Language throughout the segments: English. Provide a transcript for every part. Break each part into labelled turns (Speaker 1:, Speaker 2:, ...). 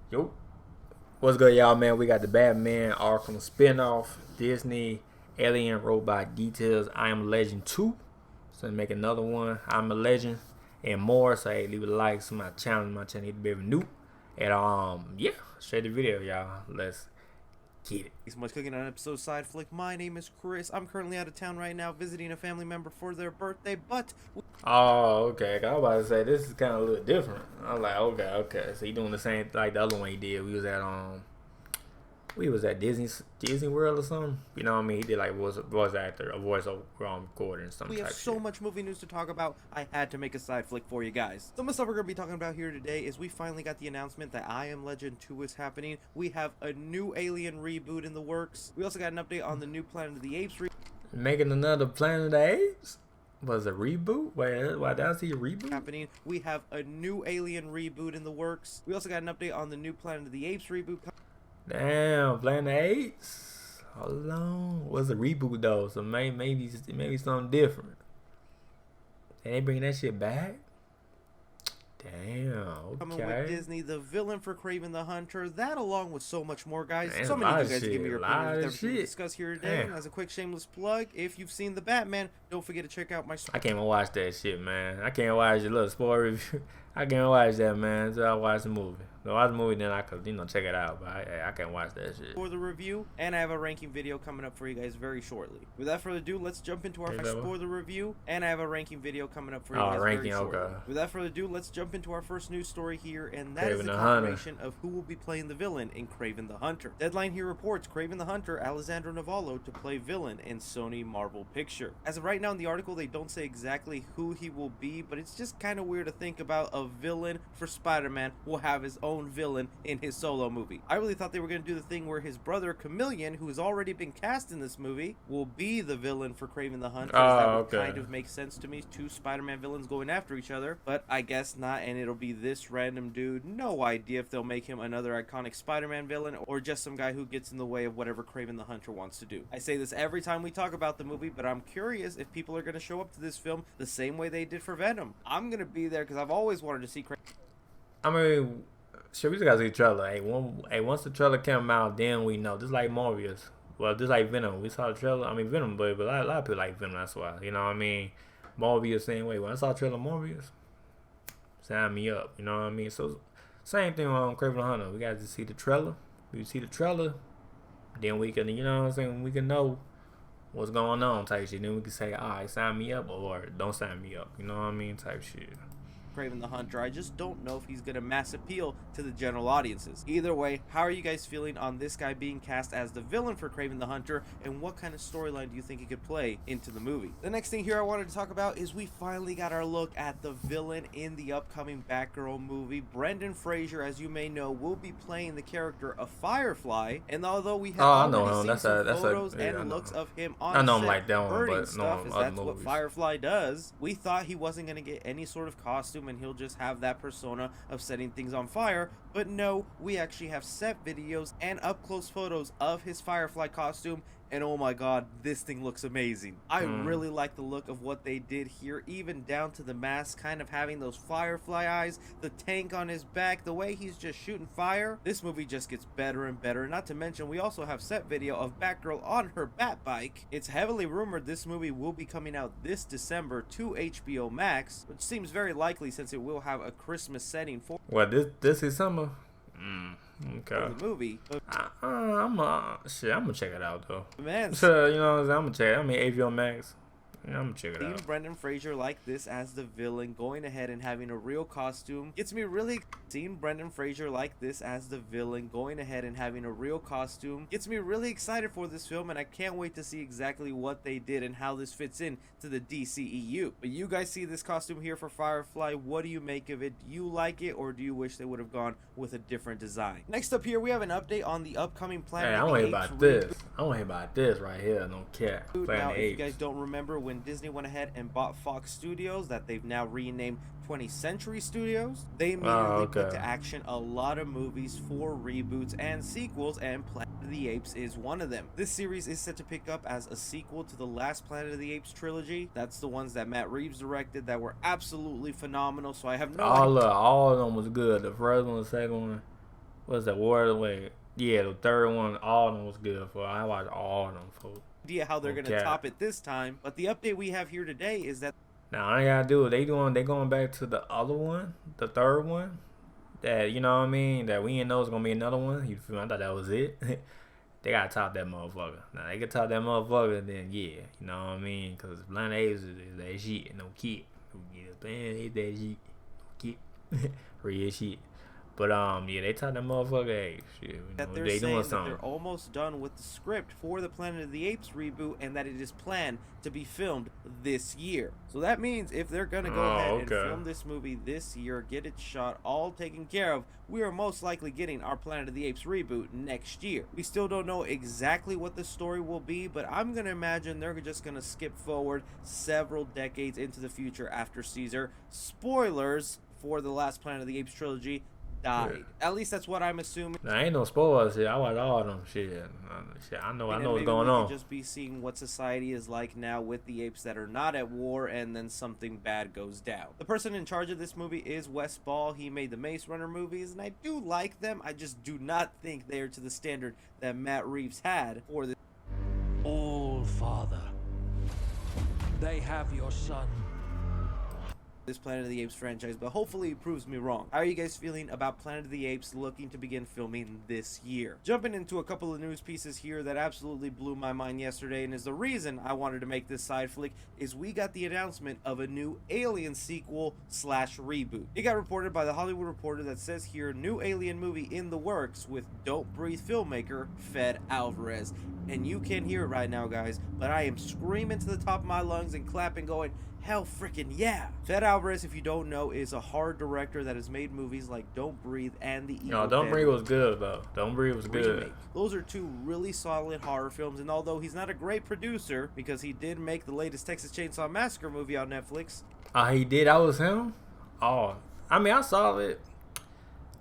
Speaker 1: Yo, what's good, y'all, man? We got the Batman Arkham spinoff, Disney Alien Robot Details, I Am Legend 2. So make another one, I'm a Legend, and more. So hey, leave a like, so my channel need to be new. And yeah, share the video, y'all. Let's get it.
Speaker 2: Thanks so much cooking on an episode Side Flick. My name is Chris. I'm currently out of town right now visiting a family member for their birthday, but
Speaker 1: Oh, okay. I was about to say this is kind of a little different. I was like, okay. So he doing the same like the other one he did. We was at Disney World or something. You know what I mean? He did like voice actor, a voice recording and something.
Speaker 2: we have so much movie news to talk about. I had to make a side flick for you guys. Some of the stuff we're going to be talking about here today is we finally got the announcement that I Am Legend 2 is happening. We have a new Alien reboot in the works. We also got an update on the new Planet of the Apes
Speaker 1: Making another Planet of the Apes? Was a reboot? Wait, why did I see a reboot?
Speaker 2: happening. We have a new Alien reboot in the works. We also got an update on the new Planet of the Apes reboot.
Speaker 1: Damn, Planet of the Apes? Hold on. What's a reboot though? So maybe something different. And they bringing that shit back? Damn, okay.
Speaker 2: Coming with Disney, the villain for Kraven the Hunter, that along with so much more, guys.
Speaker 1: Man,
Speaker 2: So many of you guys
Speaker 1: shit,
Speaker 2: give me your opinion with
Speaker 1: of
Speaker 2: everything we
Speaker 1: shit.
Speaker 2: discuss here today.
Speaker 1: Damn.
Speaker 2: And as a quick shameless plug, if you've seen The Batman, don't forget to check out my
Speaker 1: I can't even watch that shit, man. I can't watch your little spoiler review. I can't watch that, man, until I watch the movie. If I watch the movie, then I could, check it out. But I can't watch that shit.
Speaker 2: for the review, and I have a ranking video coming up for you guys very shortly. Without further ado, let's jump into our
Speaker 1: Okay,
Speaker 2: spoiler review, and I have a ranking video coming up for you
Speaker 1: Oh,
Speaker 2: guys
Speaker 1: ranking,
Speaker 2: very shortly.
Speaker 1: okay.
Speaker 2: Without further ado, let's jump into our first news story here, and that is
Speaker 1: Kraven
Speaker 2: the
Speaker 1: the Hunter.
Speaker 2: confirmation of who will be playing the villain in Kraven the Hunter. Deadline here reports Kraven the Hunter, Alessandro Navallo, to play villain in Sony Marvel picture. As of right now in the article, they don't say exactly who he will be, but it's just kind of weird to think about a villain for Spider-Man will have his own villain in his solo movie. I really thought they were going to do the thing where his brother Chameleon, who has already been cast in this movie, will be the villain for Kraven the Hunter. That would kind of make sense to me. Two Spider-Man villains going after each other, but I guess not, and it'll be this random dude. No idea if they'll make him another iconic Spider-Man villain or just some guy who gets in the way of whatever Kraven the Hunter wants to do. I say this every time we talk about the movie, but I'm curious if people are going to show up to this film the same way they did for Venom. I'm going to be there because I've always wanted to see Kraven.
Speaker 1: I mean, sure, we just gotta see the trailer. Hey, once the trailer came out, then we know. Just like Morbius. Well, just like Venom. We saw the trailer. I mean, Venom, but a lot of people like Venom, that's why. You know what I mean? Morbius, same way. When I saw the trailer Morbius, sign me up. You know what I mean? So, same thing on Kraven the Hunter. We got to see the trailer. We see the trailer, then we can, you know what I'm saying? We can know what's going on type shit. Then we can say, all right, sign me up or don't sign me up. You know what I mean? Type shit.
Speaker 2: Kraven the Hunter. I just don't know if he's going to mass appeal to the general audiences. Either way, how are you guys feeling on this guy being cast as the villain for Kraven the Hunter, and what kind of storyline do you think he could play into the movie? The next thing here I wanted to talk about is we finally got our look at the villain in the upcoming Batgirl movie. Brendan Fraser, as you may know, will be playing the character of Firefly, and although we have already seen some photos and looks of him on set burning stuff, as that's what Firefly does, we thought he wasn't going to get any sort of costume and he'll just have that persona of setting things on fire. But no, we actually have set videos and up close photos of his Firefly costume, and oh my god, this thing looks amazing. I really like the look of what they did here, even down to the mask kind of having those Firefly eyes, the tank on his back, the way he's just shooting fire. This movie just gets better and better. Not to mention, we also have set video of Batgirl on her Bat bike. It's heavily rumored this movie will be coming out this December to HBO Max, which seems very likely since it will have a Christmas setting for
Speaker 1: this is summer. Okay.
Speaker 2: the movie.
Speaker 1: I'm gonna check it out though.
Speaker 2: Man,
Speaker 1: So, you know what I'm saying? I'm gonna check it. I mean, HBO Max. Yeah, I'm gonna check it
Speaker 2: seeing
Speaker 1: out.
Speaker 2: Brendan Fraser like this as the villain, going ahead and having a real costume gets me really excited for this film, and I can't wait to see exactly what they did and how this fits in to the DCEU. But you guys see this costume here for Firefly. What do you make of it? Do you like it, or do you wish they would have gone with a different design? Next up here, we have an update on the upcoming Planet
Speaker 1: Hey, I
Speaker 2: of
Speaker 1: want
Speaker 2: the
Speaker 1: to hear
Speaker 2: Apes
Speaker 1: about
Speaker 2: reboot.
Speaker 1: this. I want to hear about this right here. No cap.
Speaker 2: Now,
Speaker 1: Planet
Speaker 2: if you
Speaker 1: Apes.
Speaker 2: guys don't remember, when Disney went ahead and bought Fox Studios, that they've now renamed 20th Century Studios, they immediately put to action a lot of movies for reboots and sequels, and Planet of the Apes is one of them. This series is set to pick up as a sequel to the last Planet of the Apes trilogy. That's the ones that Matt Reeves directed that were absolutely phenomenal, so I have no idea.
Speaker 1: All of them was good. The first one, the second one. What's that word? Wait, yeah, the third one, all of them was good for. I watched all of them for.
Speaker 2: Idea how they're gonna top it this time, but the update we have here today is that
Speaker 1: now all I gotta do is they going back to the other one, the third one. That you know what I mean? That we didn't know was gonna be another one. You feel me? I thought that was it. They gotta top that motherfucker. Now they can top that motherfucker, then yeah, you know what I mean? Cause Blind Apes is that shit, no kid. Man, it's that shit, no kid, real shit. But yeah, they top that motherfucker. Hey, shit, you know,
Speaker 2: they're
Speaker 1: they
Speaker 2: saying
Speaker 1: doing
Speaker 2: that
Speaker 1: something.
Speaker 2: they're almost done with the script for the Planet of the Apes reboot, and that it is planned to be filmed this year. So that means if they're gonna go ahead and film this movie this year, get it shot, all taken care of, we are most likely getting our Planet of the Apes reboot next year. We still don't know exactly what the story will be, but I'm gonna imagine they're just gonna skip forward several decades into the future after Caesar. Spoilers for the last Planet of the Apes trilogy died. Yeah. At least that's what I'm assuming.
Speaker 1: Nah, ain't no spoilers here. I watched all of them. Shit, I know what's going on.
Speaker 2: Just be seeing what society is like now with the apes that are not at war, and then something bad goes down. The person in charge of this movie is Wes Ball. He made the Maze Runner movies, and I do like them. I just do not think they are to the standard that Matt Reeves had for this.
Speaker 3: All Father, they have your son.
Speaker 2: This Planet of the Apes franchise, but hopefully it proves me wrong. How are you guys feeling about Planet of the Apes looking to begin filming this year? Jumping into a couple of news pieces here that absolutely blew my mind yesterday, and is the reason I wanted to make this side flick, is we got the announcement of a new Alien sequel / reboot. It got reported by the Hollywood Reporter that says here, new Alien movie in the works with Don't Breathe filmmaker Fede Alvarez. And you can't hear it right now, guys, but I am screaming to the top of my lungs and clapping going, hell freaking yeah. Fede Alvarez, if you don't know, is a horror director that has made movies like Don't Breathe and The Evil
Speaker 1: No, Don't Breathe was good though. Don't Breathe was good.
Speaker 2: Remake. Those are two really solid horror films, and although he's not a great producer, because he did make the latest Texas Chainsaw Massacre movie on Netflix.
Speaker 1: He did? That was him? Oh, I mean, I saw it.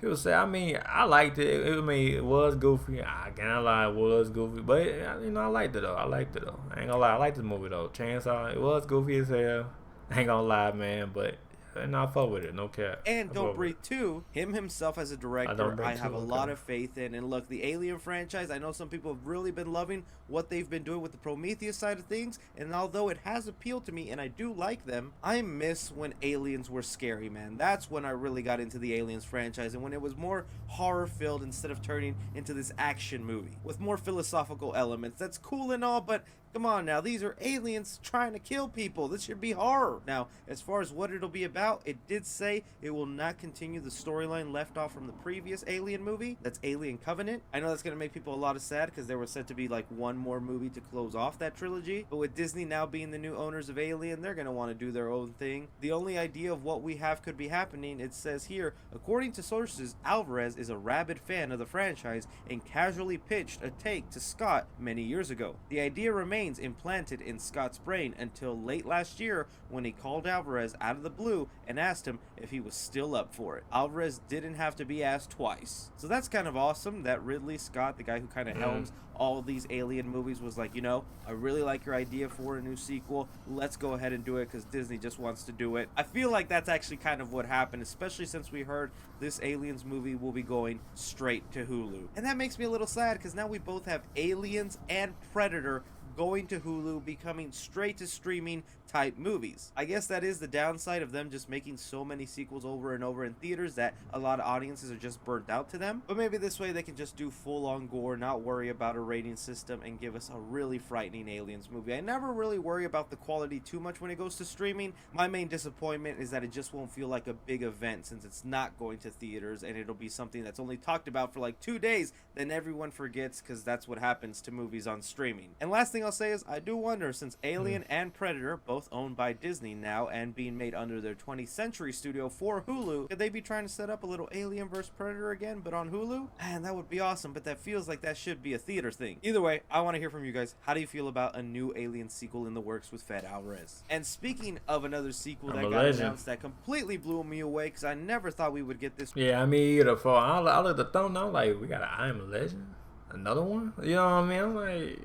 Speaker 1: People say, I mean, I liked it. It was goofy. I can't lie, it was goofy. But, you know, I liked it, though. I ain't gonna lie. I liked the movie, though. Chainsaw, it was goofy as hell. I ain't gonna lie, man. But, I fuck with it. No cap.
Speaker 2: And Don't Breathe 2, him himself as a director, I have a lot of faith in. And look, the Alien franchise, I know some people have really been loving what they've been doing with the Prometheus side of things. And although it has appealed to me, and I do like them, I miss when aliens were scary, man. That's when I really got into the Aliens franchise. And when it was more horror-filled instead of turning into this action movie with more philosophical elements. That's cool and all, but come on now, these are aliens trying to kill people. This should be horror. Now, as far as what it'll be about, it did say it will not continue the storyline left off from the previous Alien movie. That's Alien Covenant. I know that's going to make people a lot of sad because there was said to be like one more movie to close off that trilogy. But with Disney now being the new owners of Alien, they're going to want to do their own thing. The only idea of what we have could be happening, it says here, according to sources, Alvarez is a rabid fan of the franchise and casually pitched a take to Scott many years ago. The idea remains implanted in Scott's brain until late last year when he called Alvarez out of the blue and asked him if he was still up for it. Alvarez didn't have to be asked twice. So that's kind of awesome that Ridley Scott, the guy who kind of helms all of these Alien movies, was like, you know, I really like your idea for a new sequel. Let's go ahead and do it because Disney just wants to do it. I feel like that's actually kind of what happened, especially since we heard this Aliens movie will be going straight to Hulu. And that makes me a little sad because now we both have Aliens and Predator going to Hulu, becoming straight to streaming type movies. I guess that is the downside of them just making so many sequels over and over in theaters that a lot of audiences are just burnt out to them. But maybe this way they can just do full-on gore, not worry about a rating system, and give us a really frightening Aliens movie. I never really worry about the quality too much when it goes to streaming. My main disappointment is that it just won't feel like a big event since it's not going to theaters, and it'll be something that's only talked about for like 2 days, then everyone forgets because that's what happens to movies on streaming. And last thing I'll say is I do wonder, since Alien and Predator, both owned by Disney now and being made under their 20th Century studio for Hulu, could they be trying to set up a little Alien vs Predator again but on Hulu? Man, that would be awesome, but that feels like that should be a theater thing. Either way, I want to hear from you guys. How do you feel about a new Alien sequel in the works with Fede Alvarez? And speaking of another sequel that got announced that completely blew me away because I never thought we would get this.
Speaker 1: Yeah, I mean, either for I look at the thumbnail, like, we got an I Am a Legend, another one. You know what I mean? I'm like,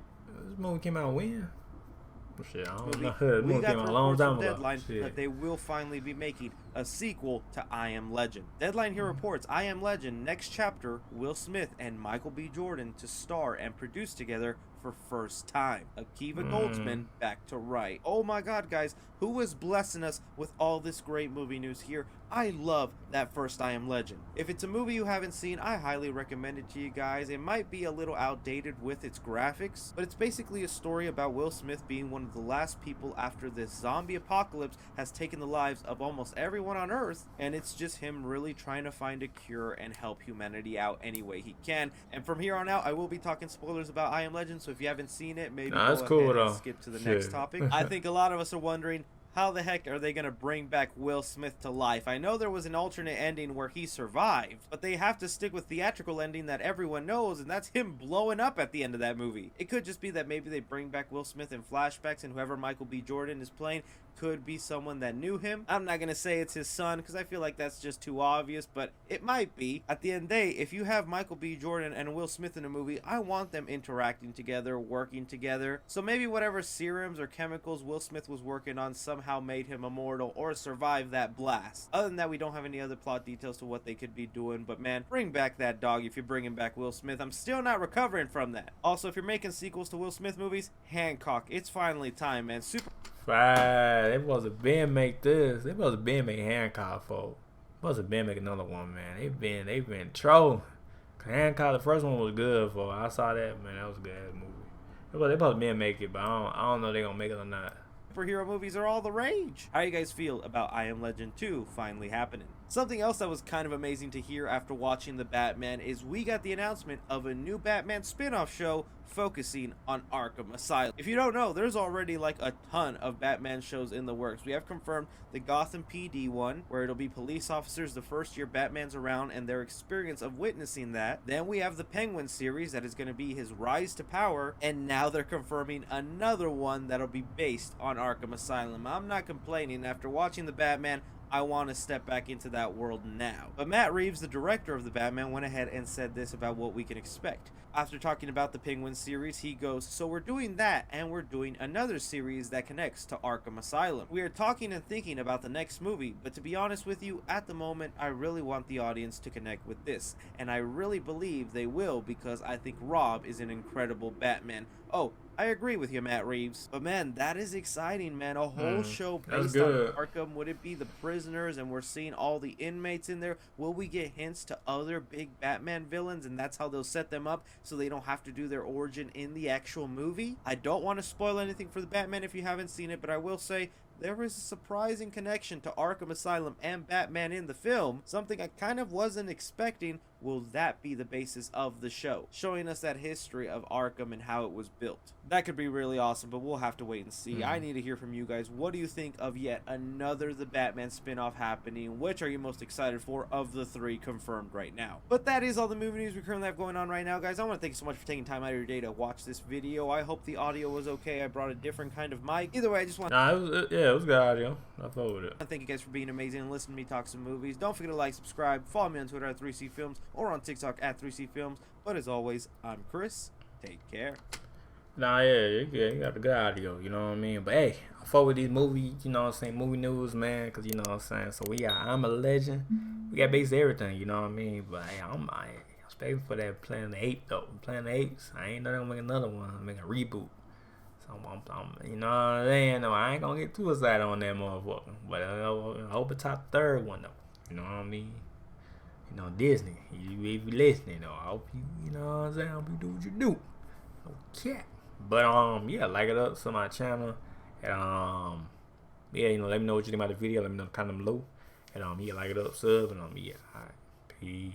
Speaker 1: this movie came out when? Shit, I don't know.
Speaker 2: We got the reports from Deadline that they will finally be making a sequel to I Am Legend. Deadline here reports I Am Legend next chapter, Will Smith and Michael B. Jordan to star and produce together for first time. Akiva Goldsman back to write. Oh my god, guys, who is blessing us with all this great movie news here? I love that first I Am Legend. If it's a movie you haven't seen, I highly recommend it to you guys. It might be a little outdated with its graphics, but it's basically a story about Will Smith being one of the last people after this zombie apocalypse has taken the lives of almost everyone on Earth, and it's just him really trying to find a cure and help humanity out any way he can. And from here on out, I will be talking spoilers about I Am Legend, so if you haven't seen it, maybe go ahead and skip to the next topic. I think a lot of us are wondering, how the heck are they going to bring back Will Smith to life? I know there was an alternate ending where he survived, but they have to stick with theatrical ending that everyone knows, and that's him blowing up at the end of that movie. It could just be that maybe they bring back Will Smith in flashbacks, and whoever Michael B. Jordan is playing could be someone that knew him. I'm not going to say it's his son because I feel like that's just too obvious, but it might be. At the end of the day, if you have Michael B. Jordan and Will Smith in a movie, I want them interacting together, working together. So maybe whatever serums or chemicals Will Smith was working on somehow made him immortal or survive that blast. Other than that, we don't have any other plot details to what they could be doing, but man, bring back that dog if you're bringing back Will Smith. I'm still not recovering from that. Also, if you're making sequels to Will Smith movies, Hancock, it's finally time, man. Super.
Speaker 1: Right, they supposed to been make this. They supposed to been make Hancock for. Supposed to been make another one, man. They've been trolling. Hancock, the first one was good for. I saw that, man. That was a good movie. They supposed to been make it, but I don't know if they gonna make it or not.
Speaker 2: Superhero movies are all the rage. How you guys feel about I Am Legend 2 finally happening? Something else that was kind of amazing to hear after watching The Batman is we got the announcement of a new Batman spin-off show focusing on Arkham Asylum. If you don't know, there's already like a ton of Batman shows in the works. We have confirmed the Gotham PD one, where it'll be police officers the first year Batman's around and their experience of witnessing that. Then we have the Penguin series that is going to be his rise to power, and now they're confirming another one that'll be based on Arkham Asylum. I'm not complaining. After watching The Batman, I want to step back into that world now. But Matt Reeves, the director of The Batman, went ahead and said this about what we can expect. After talking about the Penguin series, he goes, so we're doing that, and we're doing another series that connects to Arkham Asylum. We are talking and thinking about the next movie, but to be honest with you, at the moment, I really want the audience to connect with this. And I really believe they will, because I think Rob is an incredible Batman. Oh, I agree with you, Matt Reeves. But man, that is exciting, man. A whole show based on Arkham. Would it be the prisoners and we're seeing all the inmates in there? Will we get hints to other big Batman villains and that's how they'll set them up so they don't have to do their origin in the actual movie? I don't want to spoil anything for the Batman if you haven't seen it, but I will say there is a surprising connection to Arkham Asylum and Batman in the film, something I kind of wasn't expecting. Will that be the basis of the show, showing us that history of Arkham and how it was built? That could be really awesome, but we'll have to wait and see. I need to hear from you guys. What do you think of yet another The Batman spin-off happening? Which are you most excited for of the three confirmed right now? But that is all the movie news we currently have going on right now, guys. I want to thank you so much for taking time out of your day to watch this video. I hope the audio was okay. I brought a different kind of mic. Either way, I just want
Speaker 1: it was good audio. I thought with it.
Speaker 2: Thank you guys for being amazing and listening to me talk some movies. Don't forget to like, subscribe, follow me on Twitter at 3CFilms or on TikTok at 3CFilms. But as always, I'm Chris. Take care.
Speaker 1: Nah, yeah, you got the good audio, you know what I mean? But hey, I fuck with these movies, you know what I'm saying, movie news, man, because you know what I'm saying. So we got I'm a Legend. We got basically everything, you know what I mean? But hey, I'm expecting for that Planet 8, though. Planet 8, I ain't know they're going to make another one. I'm making a reboot. So I'm you know what I'm saying? No, I ain't going to get too excited on that motherfucker. But I hope it's top third one, though. You know what I mean? You know, Disney, if you listening, though, I hope you know what I'm saying? I hope you do what you do. Okay. But yeah, like it up to my channel, and yeah, you know, let me know what you think about the video. Let me know kind of below, and yeah, like it up, sub, and yeah, alright, peace.